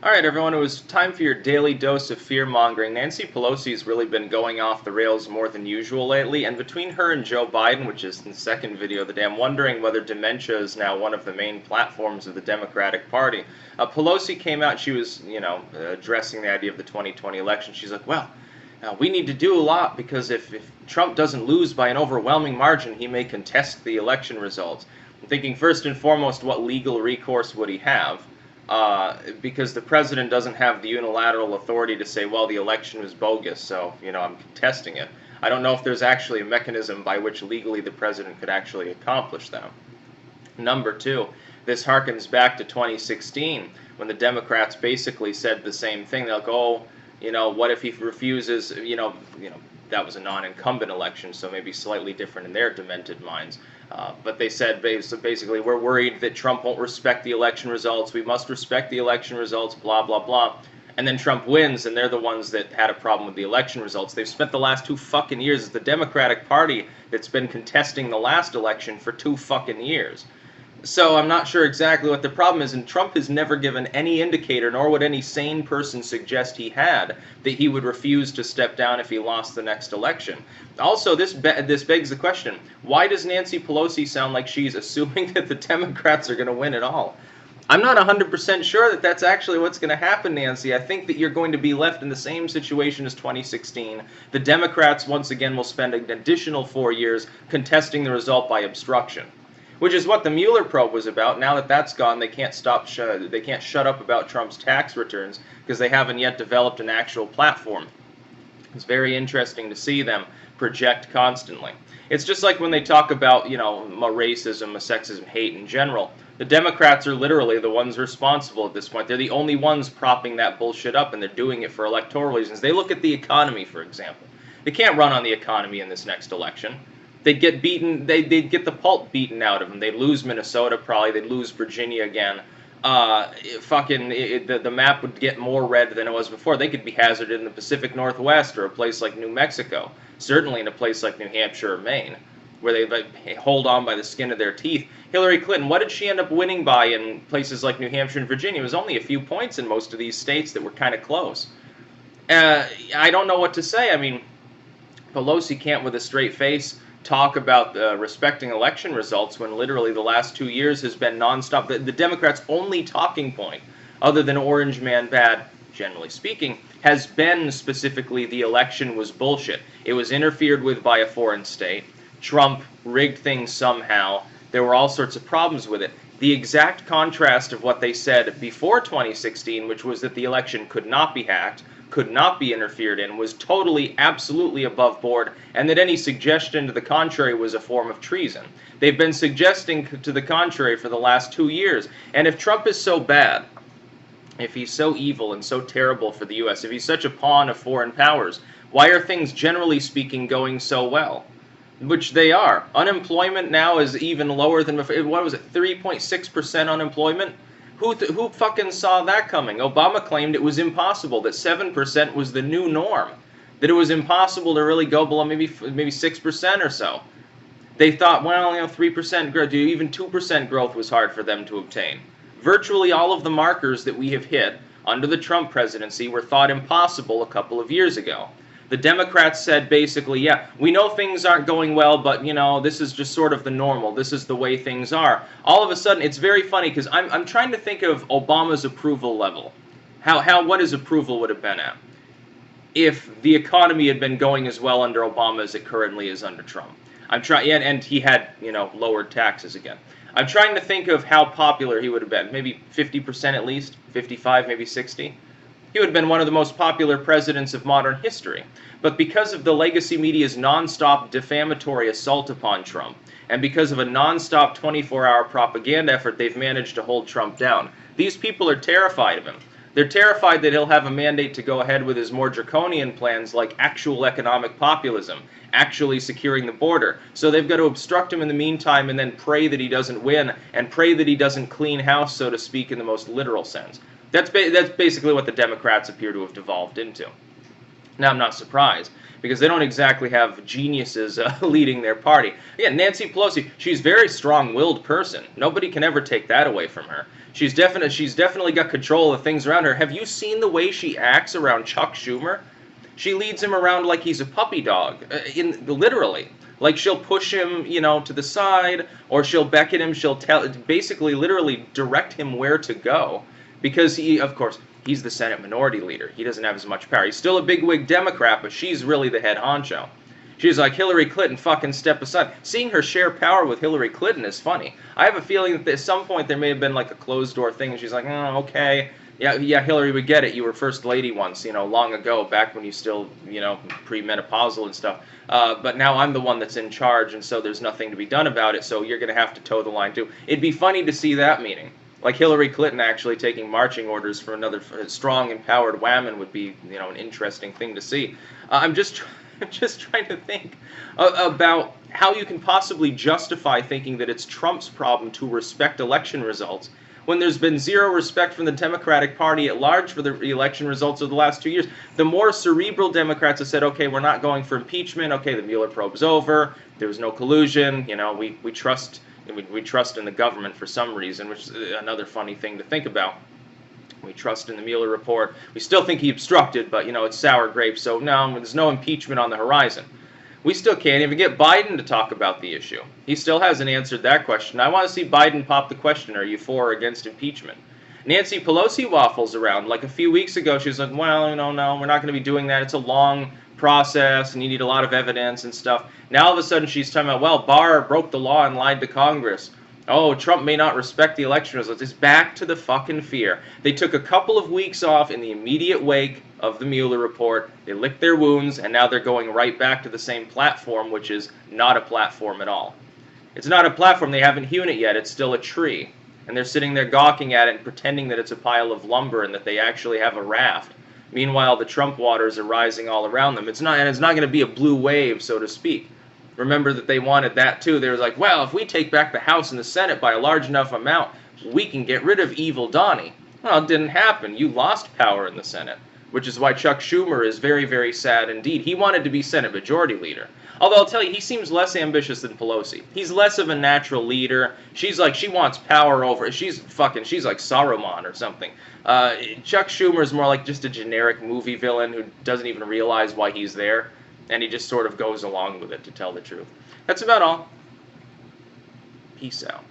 Alright everyone, it was time for your daily dose of fear-mongering. Nancy Pelosi's really been going off the rails more than usual lately, and between her and Joe Biden, which is in the second video of the day, I'm wondering whether dementia is now one of the main platforms of the Democratic Party. Pelosi came out, she was, addressing the idea of the 2020 election. She's like, well, we need to do a lot because if Trump doesn't lose by an overwhelming margin, he may contest the election results. I'm thinking first and foremost, what legal recourse would he have? Because the president doesn't have the unilateral authority to say, well, the election was bogus, so, I'm contesting it. I don't know if there's actually a mechanism by which legally the president could actually accomplish that. Number two, this harkens back to 2016, when the Democrats basically said the same thing. They'll go, what if he refuses, that was a non-incumbent election, so maybe slightly different in their demented minds. But they said basically, we're worried that Trump won't respect the election results. We must respect the election results, blah, blah, blah. And then Trump wins, and they're the ones that had a problem with the election results. They've spent the last 2 fucking years as the Democratic Party that's been contesting the last election for 2 fucking years. So I'm not sure exactly what the problem is, and Trump has never given any indicator, nor would any sane person suggest he had, that he would refuse to step down if he lost the next election. Also, this begs the question, why does Nancy Pelosi sound like she's assuming that the Democrats are going to win at all? I'm not 100% sure that that's actually what's going to happen, Nancy. I think that you're going to be left in the same situation as 2016. The Democrats, once again, will spend an additional 4 years contesting the result by obstruction. Which is what the Mueller probe was about. Now that that's gone, they can't shut up about Trump's tax returns because they haven't yet developed an actual platform. It's very interesting to see them project constantly. It's just like when they talk about, racism, sexism, hate in general. The Democrats are literally the ones responsible at this point. They're the only ones propping that bullshit up, and they're doing it for electoral reasons. They look at the economy, for example. They can't run on the economy in this next election. They'd get beaten. They'd get the pulp beaten out of them. They'd lose Minnesota probably. They'd lose Virginia again. The map would get more red than it was before. They could be hazarded in the Pacific Northwest or a place like New Mexico. Certainly in a place like New Hampshire or Maine, where they hold on by the skin of their teeth. Hillary Clinton, what did she end up winning by in places like New Hampshire and Virginia? It was only a few points in most of these states that were kind of close. I don't know what to say. I mean, Pelosi can't with a straight face talk about respecting election results when literally the last 2 years has been nonstop. The Democrats' only talking point, other than Orange Man Bad, generally speaking, has been specifically the election was bullshit. It was interfered with by a foreign state. Trump rigged things somehow. There were all sorts of problems with it. The exact contrast of what they said before 2016, which was that the election could not be hacked, could not be interfered in, was totally, absolutely above board, and that any suggestion to the contrary was a form of treason. They've been suggesting to the contrary for the last 2 years. And if Trump is so bad, if he's so evil and so terrible for the U.S., if he's such a pawn of foreign powers, why are things generally speaking going so well? Which they are. Unemployment now is even lower than before. What was it, 3.6% unemployment? Who fucking saw that coming? Obama claimed it was impossible, that 7% was the new norm, that it was impossible to really go below maybe 6% or so. They thought, well, 3% growth, even 2% growth was hard for them to obtain. Virtually all of the markers that we have hit under the Trump presidency were thought impossible a couple of years ago. The Democrats said basically, yeah, we know things aren't going well, but, this is just sort of the normal. This is the way things are. All of a sudden, it's very funny because I'm trying to think of Obama's approval level. What his approval would have been at if the economy had been going as well under Obama as it currently is under Trump. And he had, lowered taxes again. I'm trying to think of how popular he would have been. Maybe 50% at least, 55, maybe 60. He would have been one of the most popular presidents of modern history. But because of the legacy media's nonstop defamatory assault upon Trump, and because of a nonstop 24-hour propaganda effort, they've managed to hold Trump down. These people are terrified of him. They're terrified that he'll have a mandate to go ahead with his more draconian plans like actual economic populism, actually securing the border. So they've got to obstruct him in the meantime and then pray that he doesn't win, and pray that he doesn't clean house, so to speak, in the most literal sense. That's basically what the Democrats appear to have devolved into. Now, I'm not surprised, because they don't exactly have geniuses leading their party. Yeah, Nancy Pelosi, she's a very strong-willed person. Nobody can ever take that away from her. She's definitely got control of things around her. Have you seen the way she acts around Chuck Schumer? She leads him around like he's a puppy dog, literally. Like she'll push him, to the side, or she'll beckon him. She'll basically, literally direct him where to go, because of course, he's the Senate Minority Leader. He doesn't have as much power. He's still a bigwig Democrat, but she's really the head honcho. She's like, Hillary Clinton, fucking step aside. Seeing her share power with Hillary Clinton is funny. I have a feeling that at some point there may have been like a closed door thing, and she's like, oh, okay. Yeah, Hillary, we get it. You were first lady once, long ago, back when you still, premenopausal and stuff. But now I'm the one that's in charge, and so there's nothing to be done about it, so you're going to have to toe the line too. It'd be funny to see that meeting. Like Hillary Clinton actually taking marching orders for another strong, empowered woman would be, an interesting thing to see. I'm just trying to think about how you can possibly justify thinking that it's Trump's problem to respect election results when there's been zero respect from the Democratic Party at large for the election results of the last 2 years. The more cerebral Democrats have said, okay, we're not going for impeachment, okay, the Mueller probe's over, there was no collusion, we trust in the government for some reason, which is another funny thing to think about. We trust in the Mueller report. We still think he obstructed, but, it's sour grapes, so no, there's no impeachment on the horizon. We still can't even get Biden to talk about the issue. He still hasn't answered that question. I want to see Biden pop the question, are you for or against impeachment? Nancy Pelosi waffles around. Like a few weeks ago, she was like, well, no, we're not going to be doing that. It's a long process, and you need a lot of evidence and stuff. Now all of a sudden she's talking about, well, Barr broke the law and lied to Congress. Oh, Trump may not respect the election results. It's back to the fucking fear. They took a couple of weeks off in the immediate wake of the Mueller report. They licked their wounds, and now they're going right back to the same platform, which is not a platform at all. It's not a platform. They haven't hewn it yet. It's still a tree. And they're sitting there gawking at it and pretending that it's a pile of lumber and that they actually have a raft. Meanwhile, the Trump waters are rising all around them. It's not going to be a blue wave, so to speak. Remember that they wanted that too. They were like, well, if we take back the House and the Senate by a large enough amount, we can get rid of evil Donnie. Well, it didn't happen. You lost power in the Senate, which is why Chuck Schumer is very, very sad indeed. He wanted to be Senate Majority Leader. Although I'll tell you, he seems less ambitious than Pelosi. He's less of a natural leader. She's like, she wants power over. She's like Saruman or something. Chuck Schumer is more like just a generic movie villain who doesn't even realize why he's there. And he just sort of goes along with it, to tell the truth. That's about all. Peace out.